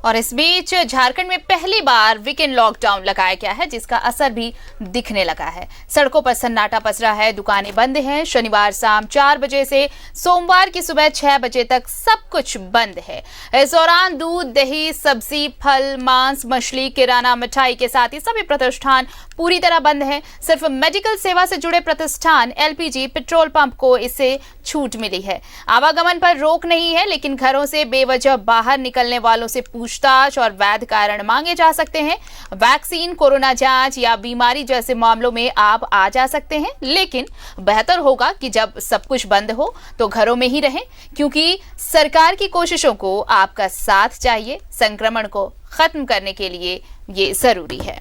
और इस बीच झारखंड में पहली बार वीकेंड लॉकडाउन लगाया गया है, जिसका असर भी दिखने लगा है। सड़कों पर सन्नाटा पसरा है, दुकानें बंद हैं। शनिवार शाम 4 बजे से सोमवार की सुबह 6 बजे तक सब कुछ बंद है। इस दौरान दूध, दही, सब्जी, फल, मांस, मछली, किराना, मिठाई के साथ ही सभी प्रतिष्ठान पूरी तरह बंद है। सिर्फ मेडिकल सेवा से जुड़े प्रतिष्ठान, एलपीजी, पेट्रोल पंप को इससे छूट मिली है। आवागमन पर रोक नहीं है, लेकिन घरों से बेवजह बाहर निकलने वालों से पूछताछ और वैध कारण मांगे जा सकते हैं। वैक्सीन, कोरोना जांच या बीमारी जैसे मामलों में आप आ जा सकते हैं, लेकिन बेहतर होगा कि जब सब कुछ बंद हो तो घरों में ही रहें, क्योंकि सरकार की कोशिशों को आपका साथ चाहिए। संक्रमण को खत्म करने के लिए ये जरूरी है।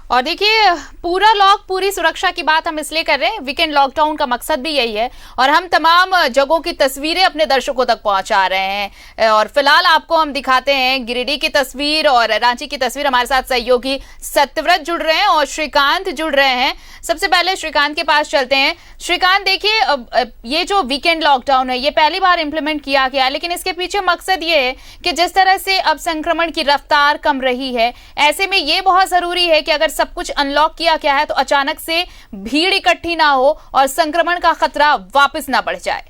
और देखिए, पूरा लॉक, पूरी सुरक्षा की बात हम इसलिए कर रहे हैं, वीकेंड लॉकडाउन का मकसद भी यही है। और हम तमाम जगहों की तस्वीरें अपने दर्शकों तक पहुंचा रहे हैं। और फिलहाल आपको हम दिखाते हैं गिरिडीह की तस्वीर और रांची की तस्वीर। हमारे साथ सहयोगी सत्यव्रत जुड़ रहे हैं और श्रीकांत जुड़ रहे हैं। सबसे पहले श्रीकांत के पास चलते हैं। श्रीकांत, देखिए, ये जो वीकेंड लॉकडाउन है, ये पहली बार इंप्लीमेंट किया गया, लेकिन इसके पीछे मकसद ये है कि जिस तरह से अब संक्रमण की रफ्तार कम रही है, ऐसे में ये बहुत जरूरी है कि अगर सब कुछ अनलॉक किया गया है तो अचानक से भीड़ इकट्ठी ना हो और संक्रमण का खतरा वापस ना बढ़ जाए।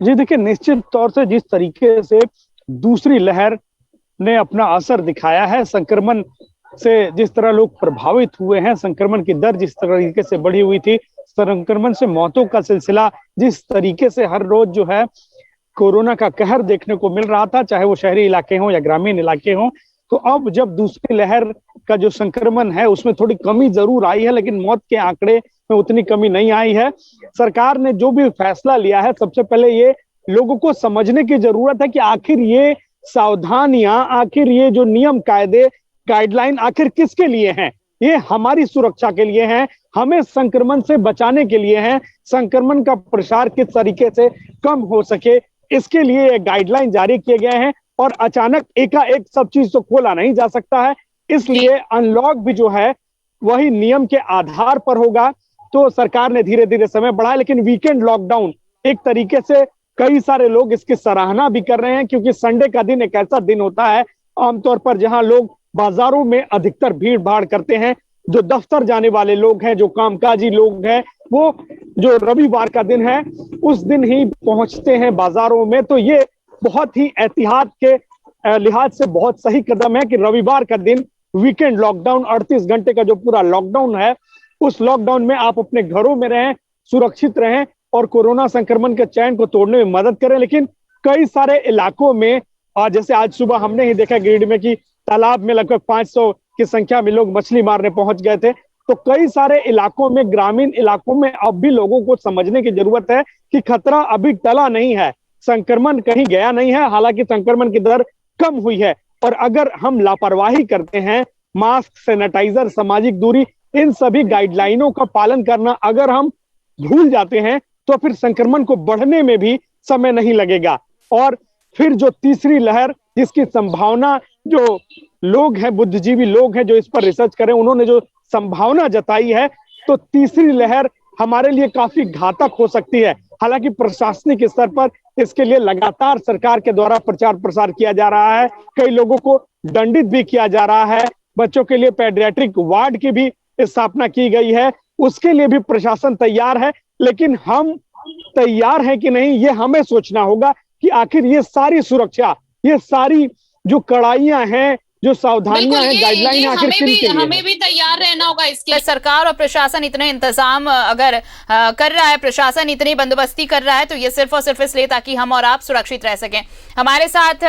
जी देखिए, निश्चित तौर से जिस तरीके से दूसरी लहर ने अपना असर दिखाया है, संक्रमण से जिस तरह लोग प्रभावित हुए हैं, संक्रमण की दर जिस तरीके से बढ़ी हुई थी, संक्रमण से मौतों का सिलसिला जिस तरीके से हर रोज जो है कोरोना का कहर देखने को मिल रहा था, चाहे वो शहरी इलाके हों या ग्रामीण इलाके हों, तो अब जब दूसरी लहर का जो संक्रमण है उसमें थोड़ी कमी जरूर आई है, लेकिन मौत के आंकड़े में उतनी कमी नहीं आई है। सरकार ने जो भी फैसला लिया है, सबसे पहले ये लोगों को समझने की जरूरत है कि आखिर ये सावधानियां, आखिर ये जो नियम, कायदे, गाइडलाइन आखिर किसके लिए हैं। ये हमारी सुरक्षा के लिए हैं, हमें संक्रमण से बचाने के लिए हैं। संक्रमण का प्रसार किस तरीके से कम हो सके, इसके लिए गाइडलाइन जारी किए गए हैं। और अचानक एकाएक सब चीज तो खोला नहीं जा सकता है, इसलिए अनलॉक भी जो है वही नियम के आधार पर होगा। तो सरकार ने धीरे धीरे समय बढ़ाया, लेकिन वीकेंड लॉकडाउन एक तरीके से कई सारे लोग इसकी सराहना भी कर रहे हैं, क्योंकि संडे का दिन एक ऐसा दिन होता है आमतौर पर जहां लोग बाजारों में अधिकतर भीड़ भाड़ करते हैं। जो दफ्तर जाने वाले लोग हैं, जो कामकाजी लोग हैं, वो जो रविवार का दिन है उस दिन ही पहुंचते हैं बाजारों में। तो ये बहुत ही एहतियात के लिहाज से बहुत सही कदम है कि रविवार का दिन वीकेंड लॉकडाउन, 38 घंटे का जो पूरा लॉकडाउन है, उस लॉकडाउन में आप अपने घरों में रहें, सुरक्षित रहें और कोरोना संक्रमण के चैन को तोड़ने में मदद करें। लेकिन कई सारे इलाकों में, जैसे आज सुबह हमने ही देखा गिरिडीह में कि तालाब में लगभग 500 की संख्या में लोग मछली मारने पहुंच गए थे। तो कई सारे इलाकों में, ग्रामीण इलाकों में अब भी लोगों को समझने की जरूरत है कि खतरा अभी टला नहीं है, संक्रमण कहीं गया नहीं है। हालांकि संक्रमण की दर कम हुई है, और अगर हम लापरवाही करते हैं, मास्क, सैनिटाइजर, सामाजिक दूरी, इन सभी गाइडलाइनों का पालन करना अगर हम भूल जाते हैं, तो फिर संक्रमण को बढ़ने में भी समय नहीं लगेगा। और फिर जो तीसरी लहर, जिसकी संभावना, जो लोग हैं, बुद्धिजीवी लोग हैं जो इस पर रिसर्च करें, उन्होंने जो संभावना जताई है, तो तीसरी लहर हमारे लिए काफी घातक हो सकती है। हालांकि प्रशासनिक स्तर पर इसके लिए लगातार सरकार के द्वारा प्रचार प्रसार किया जा रहा है, कई लोगों को दंडित भी किया जा रहा है। बच्चों के लिए पेडियाट्रिक वार्ड की भी स्थापना की गई है, उसके लिए भी प्रशासन तैयार है। लेकिन हम तैयार हैं कि नहीं, ये हमें सोचना होगा कि आखिर ये सारी सुरक्षा, ये सारी जो कड़ाइयां हैं, जो सावधानियां हैं, गाइडलाइन आखिर किन के लिए हमें भी तैयार रहना होगा इसके लिए। सरकार और प्रशासन इतने इंतजाम अगर कर रहा है, प्रशासन इतनी बंदोबस्ती कर रहा है, तो ये सिर्फ और सिर्फ इसलिए ताकि हम और आप सुरक्षित रह सकें। हमारे साथ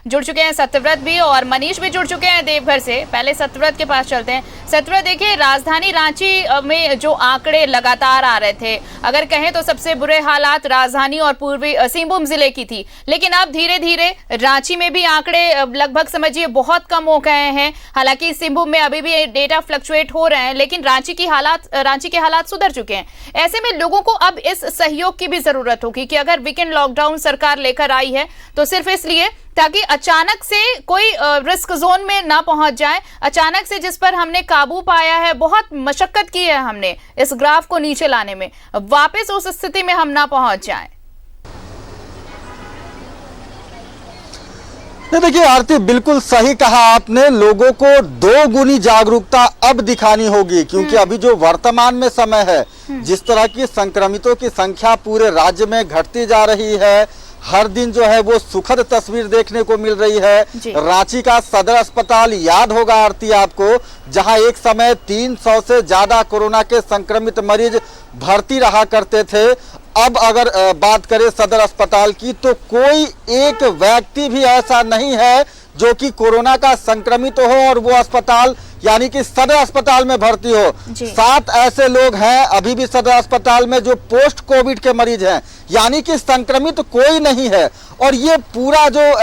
जुड़ चुके हैं सत्यव्रत भी और मनीष भी जुड़ चुके हैं देवघर से। पहले सत्यव्रत के पास चलते हैं। सत्रह देखिए, राजधानी रांची में जो आंकड़े लगातार आ रहे थे, अगर कहें तो सबसे बुरे हालात राजधानी और पूर्वी सिंहभूम जिले की थी, लेकिन अब धीरे धीरे रांची में भी आंकड़े लगभग समझिए बहुत कम हो गए हैं। हालांकि सिंहभूम में अभी भी डेटा फ्लक्चुएट हो रहे हैं, लेकिन रांची के हालात सुधर चुके हैं। ऐसे में लोगों को अब इस सहयोग की भी जरूरत होगी कि अगर वीकेंड लॉकडाउन सरकार लेकर आई है तो सिर्फ इसलिए ताकि अचानक से कोई रिस्क जोन में ना पहुंच जाए। अचानक से जिस पर हमने काबू पाया है, बहुत मशक्कत की है हमने इस ग्राफ को नीचे लाने में, वापस उस स्थिति में हम ना पहुंच जाएं। देखिए आरती, बिल्कुल सही कहा आपने। लोगों को दोगुनी जागरूकता अब दिखानी होगी, क्योंकि अभी जो वर्तमान में समय है, जिस तरह की संक्रमितों की संख्या पूरे राज्य में घटती जा रही है, हर दिन जो है वो सुखद तस्वीर देखने को मिल रही है। रांची का सदर अस्पताल याद होगा आरती आपको, जहां एक समय 300 से ज्यादा कोरोना के संक्रमित मरीज भर्ती रहा करते थे। अब अगर बात करें सदर अस्पताल की, तो कोई एक व्यक्ति भी ऐसा नहीं है जो कि कोरोना का संक्रमित हो और वो अस्पताल यानी कि सदर अस्पताल में भर्ती हो। 7 ऐसे लोग हैं अभी भी सदर अस्पताल में जो पोस्ट कोविड के मरीज हैं, यानी कि संक्रमित कोई नहीं है। और ये पूरा जो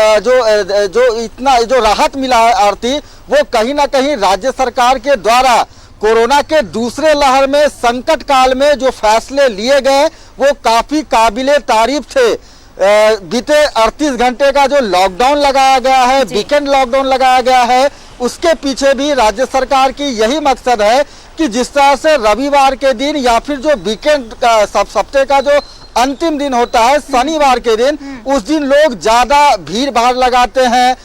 राहत मिला है आरती, वो कहीं ना कहीं राज्य सरकार के द्वारा कोरोना के दूसरे लहर में संकट काल में जो फैसले लिए गए वो काफी काबिले तारीफ थे। बीते 38 घंटे का जो लॉकडाउन लगाया गया है, वीकेंड लॉकडाउन लगाया गया है, उसके पीछे भी राज्य सरकार की यही मकसद है कि जिस तरह से रविवार के दिन या फिर जो वीकेंड का हफ्ते का जो अंतिम दिन होता है शनिवार के दिन, उस दिन लोग ज्यादा भीड़ भाड़ लगाते हैं,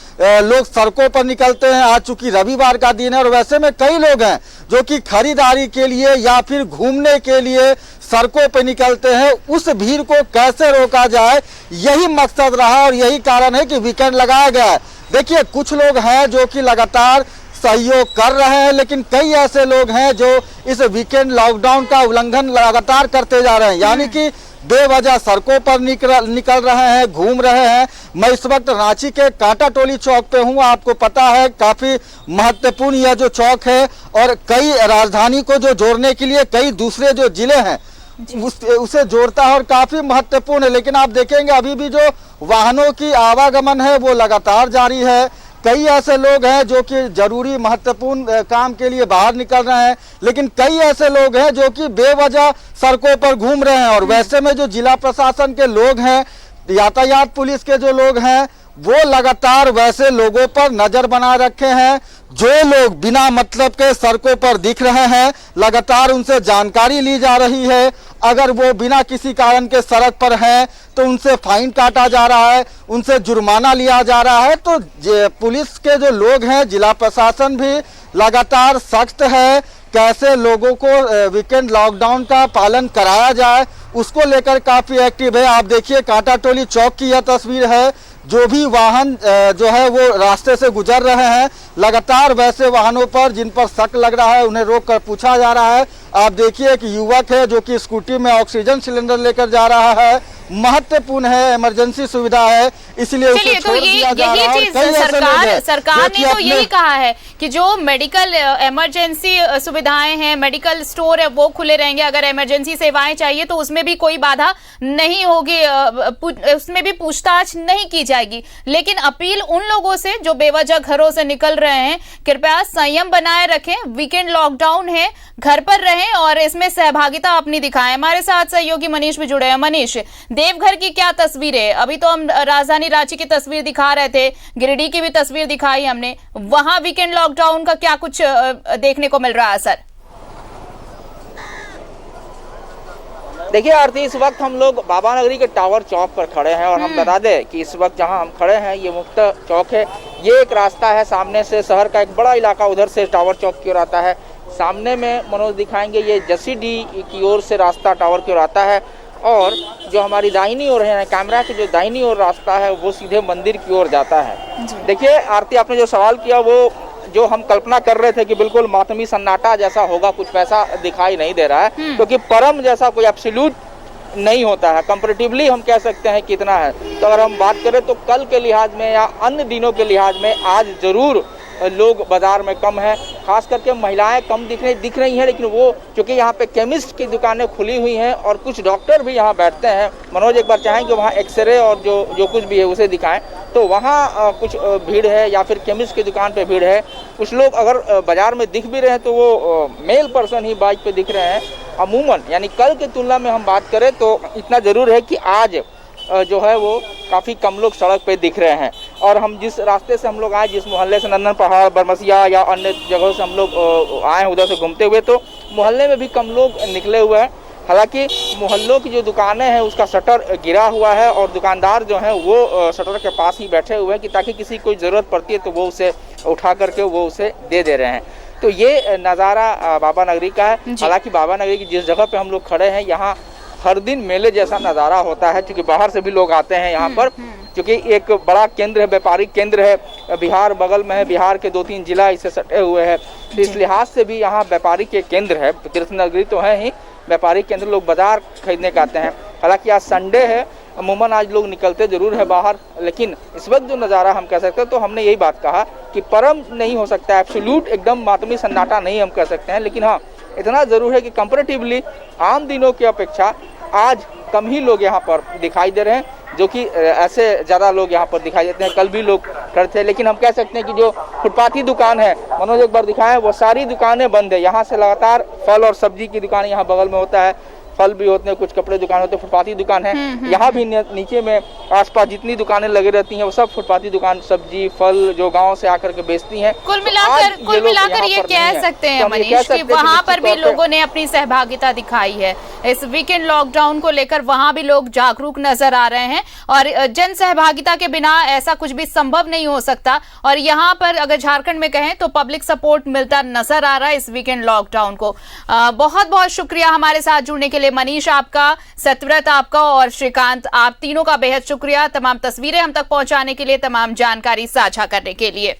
लोग सड़कों पर निकलते हैं। आज चूंकि रविवार का दिन है और वैसे में कई लोग हैं जो कि खरीदारी के लिए या फिर घूमने के लिए सड़कों पर निकलते हैं। उस भीड़ को कैसे रोका जाए, यही मकसद रहा और यही कारण है कि वीकेंड लगाया गया है। देखिए कुछ लोग हैं जो कि लगातार सहयोग कर रहे हैं, लेकिन कई ऐसे लोग हैं जो इस वीकेंड लॉकडाउन का उल्लंघन लगातार करते जा रहे हैं, यानी कि बेवजह सड़कों पर निकल रहे हैं, घूम रहे हैं। मैं इस वक्त रांची के कांटा टोली चौक पे हूँ। आपको पता है काफी महत्वपूर्ण यह जो चौक है और कई राजधानी को जो जोड़ने के लिए कई दूसरे जो जिले हैं उसे जोड़ता है और काफी महत्वपूर्ण है। लेकिन आप देखेंगे अभी भी जो वाहनों की आवागमन है वो लगातार जारी है। कई ऐसे लोग हैं जो कि जरूरी महत्वपूर्ण काम के लिए बाहर निकल रहे हैं, लेकिन कई ऐसे लोग हैं जो कि बेवजह सड़कों पर घूम रहे हैं। और वैसे में जो जिला प्रशासन के लोग हैं, यातायात पुलिस के जो लोग हैं, वो लगातार वैसे लोगों पर नजर बनाए रखे हैं। जो लोग बिना मतलब के सड़कों पर दिख रहे हैं, लगातार उनसे जानकारी ली जा रही है। अगर वो बिना किसी कारण के सड़क पर हैं तो उनसे फाइन काटा जा रहा है, उनसे जुर्माना लिया जा रहा है। तो पुलिस के जो लोग हैं, जिला प्रशासन भी लगातार सख्त है। कैसे लोगों को वीकेंड लॉकडाउन का पालन कराया जाए, उसको लेकर काफी एक्टिव है। आप देखिए कांटा टोली चौक की यह तस्वीर है। जो भी वाहन जो है वो रास्ते से गुजर रहे हैं, लगातार वैसे वाहनों पर जिन पर शक लग रहा है उन्हें रोक कर पूछा जा रहा है। आप देखिए एक युवक है जो कि स्कूटी में ऑक्सीजन सिलेंडर लेकर जा रहा है। महत्वपूर्ण है, इमरजेंसी सुविधा है, इसलिए उसे छोड़ दिया जा रहा है। सरकार ने तो यही कहा है कि जो मेडिकल इमरजेंसी सुविधाएं हैं, मेडिकल स्टोर है, वो खुले रहेंगे। अगर इमरजेंसी सेवाएं चाहिए तो उसमें भी कोई बाधा नहीं होगी, उसमें भी पूछताछ नहीं की जाएगी। लेकिन अपील उन लोगों से जो बेवजह घरों से निकल रहे हैं, कृपया संयम बनाए रखें। वीकेंड लॉकडाउन है, घर पर रहें और इसमें सहभागिता अपनी दिखाएं। हमारे साथ सहयोगी मनीष भी जुड़े हैं। मनीष, देवघर की क्या तस्वीर है? अभी तो हम राजधानी रांची की तस्वीर दिखा रहे थे, गिरिडीह की भी तस्वीर दिखाई हमने। वहां वीकेंड लॉकडाउन का क्या कुछ देखने को मिल रहा है असर? देखिए आरती, इस वक्त हम लोग बाबा नगरी के टावर चौक पर खड़े हैं और हम बता दें कि इस वक्त जहां हम खड़े हैं ये मुक्त चौक है। ये एक रास्ता है, सामने से शहर का एक बड़ा इलाका उधर से टावर चौक की ओर आता है। सामने में मनोज दिखाएंगे, ये जसीडीह की ओर से रास्ता टावर की ओर आता है और जो हमारी दाहिनी ओर है, कैमरा की जो दाहिनी ओर रास्ता है वो सीधे मंदिर की ओर जाता है। देखिए आरती, आपने जो सवाल किया वो जो हम कल्पना कर रहे थे कि बिल्कुल मातमी सन्नाटा जैसा होगा, कुछ वैसा दिखाई नहीं दे रहा है, क्योंकि परम जैसा कोई एब्सोल्यूट नहीं होता है। कंपैरेटिवली हम कह सकते हैं कितना है। तो अगर हम बात करें तो कल के लिहाज में या अन्य दिनों के लिहाज में आज जरूर लोग बाजार में कम है, खास करके महिलाएं कम दिख रही हैं, लेकिन वो क्योंकि यहाँ पे केमिस्ट की दुकानें खुली हुई हैं और कुछ डॉक्टर भी यहाँ बैठते हैं। मनोज एक बार चाहें कि वहाँ एक्सरे और जो कुछ भी है उसे दिखाएं, तो वहाँ कुछ भीड़ है या फिर केमिस्ट की दुकान पे भीड़ है। कुछ लोग अगर बाजार में दिख भी रहे हैं तो वो मेल पर्सन ही बाइक पे दिख रहे हैं। अमूमन यानी कल की तुलना में हम बात करें तो इतना ज़रूर है कि आज जो है वो काफ़ी कम लोग सड़क पे दिख रहे हैं। और हम जिस रास्ते से हम लोग आए, जिस मोहल्ले से नंदन पहाड़, बरमसिया या अन्य जगहों से हम लोग आए हैं उधर से घूमते हुए, तो मोहल्ले में भी कम लोग निकले हुए हैं। हालांकि मोहल्लों की जो दुकानें हैं उसका शटर गिरा हुआ है और दुकानदार जो हैं वो शटर के पास ही बैठे हुए हैं कि ताकि किसी को ज़रूरत पड़ती है तो वो उसे उठा करके वो उसे दे रहे हैं। तो ये नज़ारा बाबा नगरी का है। हालांकि बाबा नगरी की जिस जगह पे हम लोग खड़े हैं यहाँ हर दिन मेले जैसा नज़ारा होता है, क्योंकि बाहर से भी लोग आते हैं यहाँ पर, क्योंकि एक बड़ा केंद्र है, व्यापारिक केंद्र है। बिहार बगल में है, बिहार के 2-3 जिला इससे सटे हुए हैं, तो इस लिहाज से भी यहाँ व्यापारिक के केंद्र है। तीर्थ नगरी तो है ही, व्यापारिक केंद्र, लोग बाजार खरीदने के आते हैं। हालांकि आज संडे है, अमूमन आज लोग निकलते जरूर है बाहर, लेकिन इस वक्त जो नज़ारा हम कह सकते हैं तो हमने यही बात कहा कि परम नहीं हो सकता, एब्सोल्यूट एकदम मातमी सन्नाटा नहीं हम कह सकते हैं, लेकिन हाँ इतना ज़रूर है कि कंपैरेटिवली आम दिनों की अपेक्षा आज कम ही लोग यहाँ पर दिखाई दे रहे हैं, जो कि ऐसे ज़्यादा लोग यहाँ पर दिखाई देते हैं। कल भी लोग खड़े थे, लेकिन हम कह सकते हैं कि जो फुटपाथी दुकान है, मनोज एक बार दिखाएं, वो सारी दुकानें बंद है। यहाँ से लगातार फल और सब्जी की दुकान यहाँ बगल में होता है, फल भी होते हैं, कुछ कपड़े दुकान होते हैं, फुटपाथी दुकान है। यहाँ भी नीचे में आसपास जितनी दुकानें लगी रहती हैं वो सब फुटपाथी दुकान, सब्जी फल जो गांव से आकर के बेचती हैं। कुल मिलाकर ये कह सकते हैं मनीष कि वहाँ पर भी लोगों ने अपनी सहभागिता दिखाई है। इस वीकेंड लॉकडाउन को लेकर वहाँ भी लोग जागरूक नजर आ रहे हैं और जन सहभागिता के बिना ऐसा कुछ भी संभव नहीं हो सकता। और यहाँ पर अगर झारखंड में कहें तो पब्लिक सपोर्ट मिलता नजर आ रहा है इस वीकेंड लॉकडाउन को। बहुत बहुत शुक्रिया हमारे साथ जुड़ने के लिए मनीष आपका, सत्यव्रत आपका और श्रीकांत, आप तीनों का बेहद शुक्रिया तमाम तस्वीरें हम तक पहुंचाने के लिए, तमाम जानकारी साझा करने के लिए।